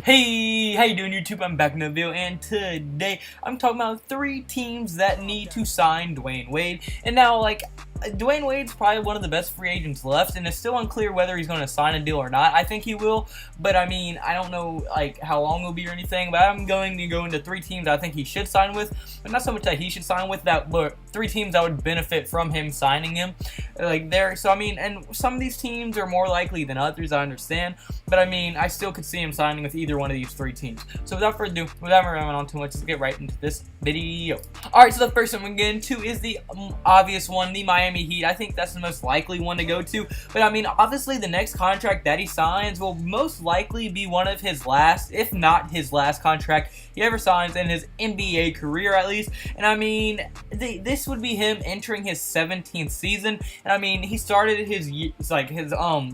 Hey, how you doing YouTube? I'm back in the video, and today I'm talking about 3 teams that need to sign Dwayne Wade. And now, Dwayne Wade's probably one of the best free agents left, and it's still unclear whether he's going to sign a deal or not. I think he will, but I mean, I don't know how long it'll be or anything, but I'm going to go into 3 teams I think he should sign with, but not so much that he should sign with, but 3 teams that would benefit from him signing him. So I mean, and some of these teams are more likely than others, I understand, but I mean, I still could see him signing with either one of these 3 teams. So without further ado, without rambling on too much, let's get right into this video. Alright, so the first one we're getting to is the obvious one, the Miami Heat. I think that's the most likely one to go to, but I mean, obviously the next contract that he signs will most likely be one of his last, if not his last contract he ever signs in his NBA career, at least. And I mean, this would be him entering his 17th season, and I mean, he started his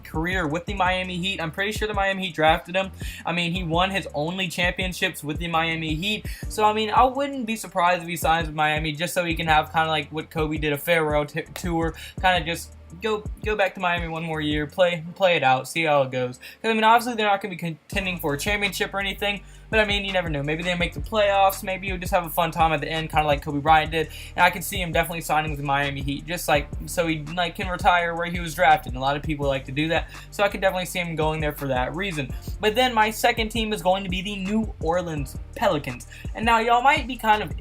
career with the Miami Heat. I'm pretty sure the Miami Heat drafted him. I mean, he won his only championships with the Miami Heat, so I mean, I wouldn't be surprised if he signs with Miami just so he can have kind of like what Kobe did, a farewell tour, kind of just go back to Miami one more year, play it out, see how it goes. Because I mean, obviously they're not going to be contending for a championship or anything, but I mean, you never know. Maybe they make the playoffs. Maybe he'll just have a fun time at the end, kind of like Kobe Bryant did. And I can see him definitely signing with the Miami Heat, just so he can retire where he was drafted. And a lot of people like to do that, so I could definitely see him going there for that reason. But then my second team is going to be the New Orleans Pelicans. And now y'all might be kind of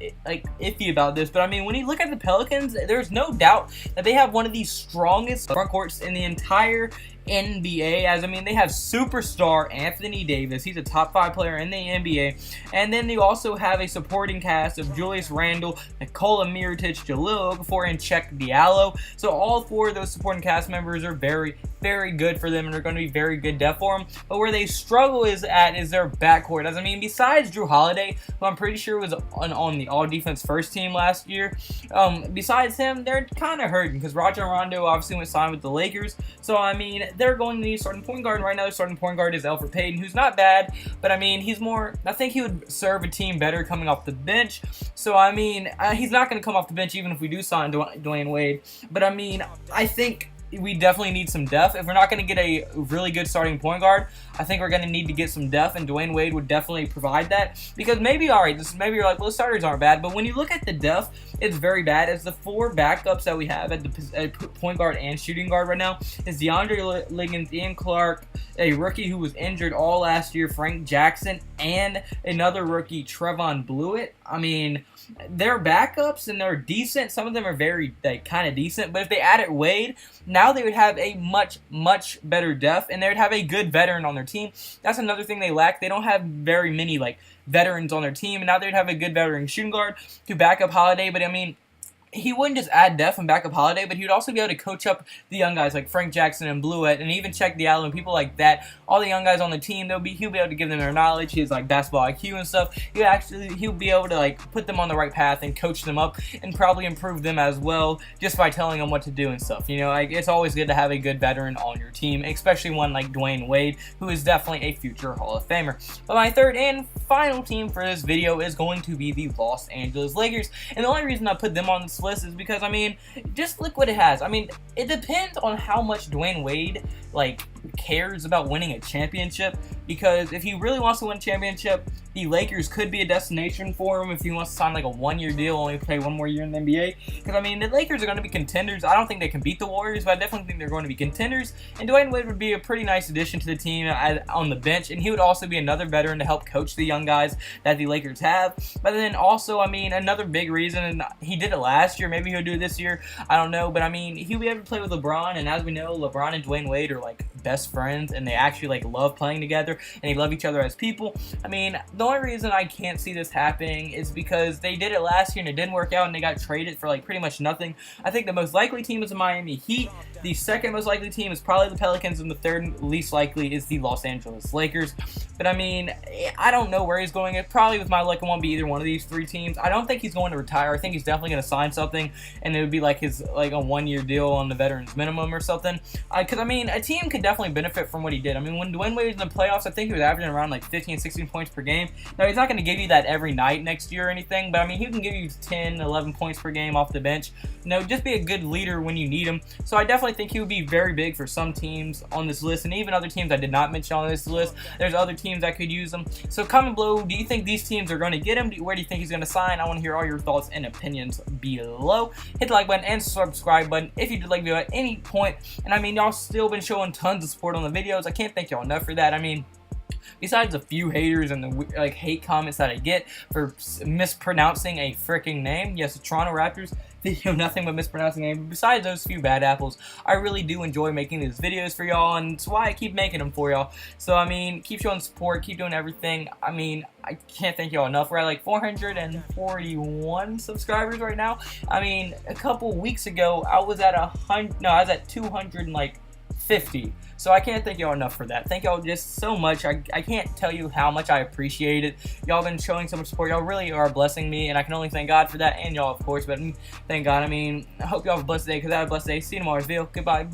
iffy about this, but I mean, when you look at the Pelicans, there's no doubt that they have one of the strongest front courts in the entire NBA, as I mean, they have superstar Anthony Davis. He's a top 5 player in the NBA. And then they also have a supporting cast of Julius Randle, Nikola Mirotic, Jahlil Okafor, and Cheick Diallo. So all 4 of those supporting cast members are very, very good for them, and are going to be very good depth for them. But where they struggle is their backcourt. As I mean, besides Jrue Holiday, who I'm pretty sure was on the all-defense first team last year, besides him, they're kind of hurting because Rajon Rondo obviously went signed with the Lakers. So I mean, they're going to need a starting point guard. Right now, the starting point guard is Elfrid Payton, who's not bad, but I mean, I think he would serve a team better coming off the bench. So I mean, he's not going to come off the bench even if we do sign Dwayne Wade. But I mean, I think we definitely need some depth. If we're not going to get a really good starting point guard, I think we're going to need to get some depth, and Dwayne Wade would definitely provide that. Because maybe you're like, well, the starters aren't bad, but when you look at the depth, it's very bad. As the 4 backups that we have at the point guard and shooting guard right now is DeAndre Liggins, Ian Clark, a rookie who was injured all last year, Frank Jackson, and another rookie, Trevon Blewett. I mean, they're backups and they're decent. Some of them are very kind of decent, but if they added Wade, now they would have a much better depth, and they would have a good veteran on their team. That's another thing they lack. They don't have very many veterans on their team, and now they'd have a good veteran shooting guard to back up Holiday. But I mean, he wouldn't just add depth and back up Holiday, but he would also be able to coach up the young guys like Frank Jackson and Blewett, and even Cheick Diallo and people like that. All the young guys on the team, he'll be able to give them their knowledge, his basketball IQ and stuff. He'll be able to put them on the right path and coach them up, and probably improve them as well just by telling them what to do and stuff. You know, it's always good to have a good veteran on your team, especially one like Dwayne Wade, who is definitely a future Hall of Famer. But my third and final team for this video is going to be the Los Angeles Lakers, and the only reason I put them on this list is because, I mean, just look what it has. I mean, it depends on how much Dwayne Wade cares about winning a championship, because if he really wants to win a championship, the Lakers could be a destination for him if he wants to sign a 1-year deal, only play 1 more year in the NBA. Because I mean, the Lakers are going to be contenders. I don't think they can beat the Warriors, but I definitely think they're going to be contenders. And Dwayne Wade would be a pretty nice addition to the team on the bench, and he would also be another veteran to help coach the young guys that the Lakers have. But then also, I mean, another big reason, and he did it last year, maybe he'll do it this year, I don't know, but I mean, he'll be able to play with LeBron, and as we know, LeBron and Dwayne Wade are best friends, and they actually love playing together, and they love each other as people. I mean, the only reason I can't see this happening is because they did it last year and it didn't work out, and they got traded for pretty much nothing. I think the most likely team is the Miami Heat. The second most likely team is probably the Pelicans, and the third least likely is the Los Angeles Lakers. But I mean, I don't know where he's going. It probably, with my luck, it won't be either one of these 3 teams. I don't think he's going to retire. I think he's definitely going to sign something, and it would be his a 1-year deal on the veterans minimum or something. Because I mean, a team could definitely benefit from what he did. I mean, when Dwayne Wade was in the playoffs, I think he was averaging around 15, 16 points per game. Now, he's not going to give you that every night next year or anything, but I mean, he can give you 10, 11 points per game off the bench. Just be a good leader when you need him. So I definitely think he would be very big for some teams on this list, and even other teams I did not mention on this list. There's other teams teams that could use him. So comment below, do you think these teams are going to get him? Where do you think he's going to sign? I want to hear all your thoughts and opinions below. Hit the like button and subscribe button if you did like the video at any point. And I mean, y'all still been showing tons of support on the videos. I can't thank y'all enough for that. I mean, besides a few haters and the hate comments that I get for mispronouncing a freaking name, yes, the Toronto Raptors video, nothing but mispronouncing name. Besides those few bad apples, I really do enjoy making these videos for y'all, and it's why I keep making them for y'all. So I mean, keep showing support, keep doing everything. I mean, I can't thank y'all enough. We're at like 441 subscribers right now. I mean, a couple weeks ago I was at 250. So I can't thank y'all enough for that. Thank y'all just so much. I can't tell you how much I appreciate it. Y'all been showing so much support. Y'all really are blessing me, and I can only thank God for that, and y'all of course, but thank God. I mean, I hope y'all have a blessed day, because I have a blessed day. See you tomorrow's video. Goodbye.